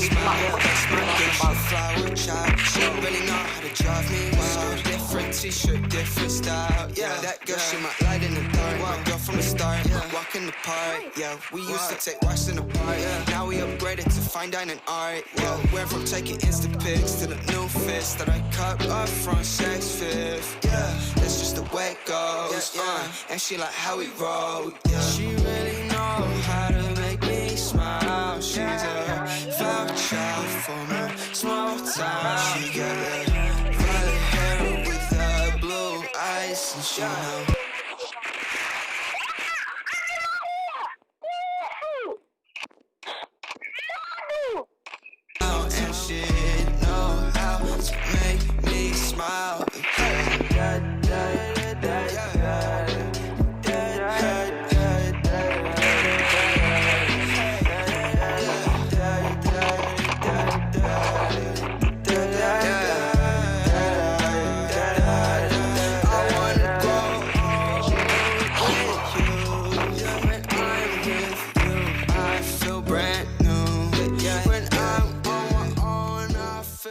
smile, that's my gift. She a flower child, she don't really know how to drive me wild. Different t-shirt, different style, yeah. That girl, she might light in the dark. My girl from the start, walk in the park, yeah. We used to take walks in the park, now we upgraded to fine dining art, yeah. Went from taking Insta pics to the new fits that I cut up front, sex fifth, yeah. That's just the way it goes, and she like how we roll, yeah. She really know how to make me smile. She's a voucher for my small town. She got that violet hair with the blue eyes, and she know. And she know how to make me smile.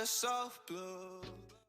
So blue.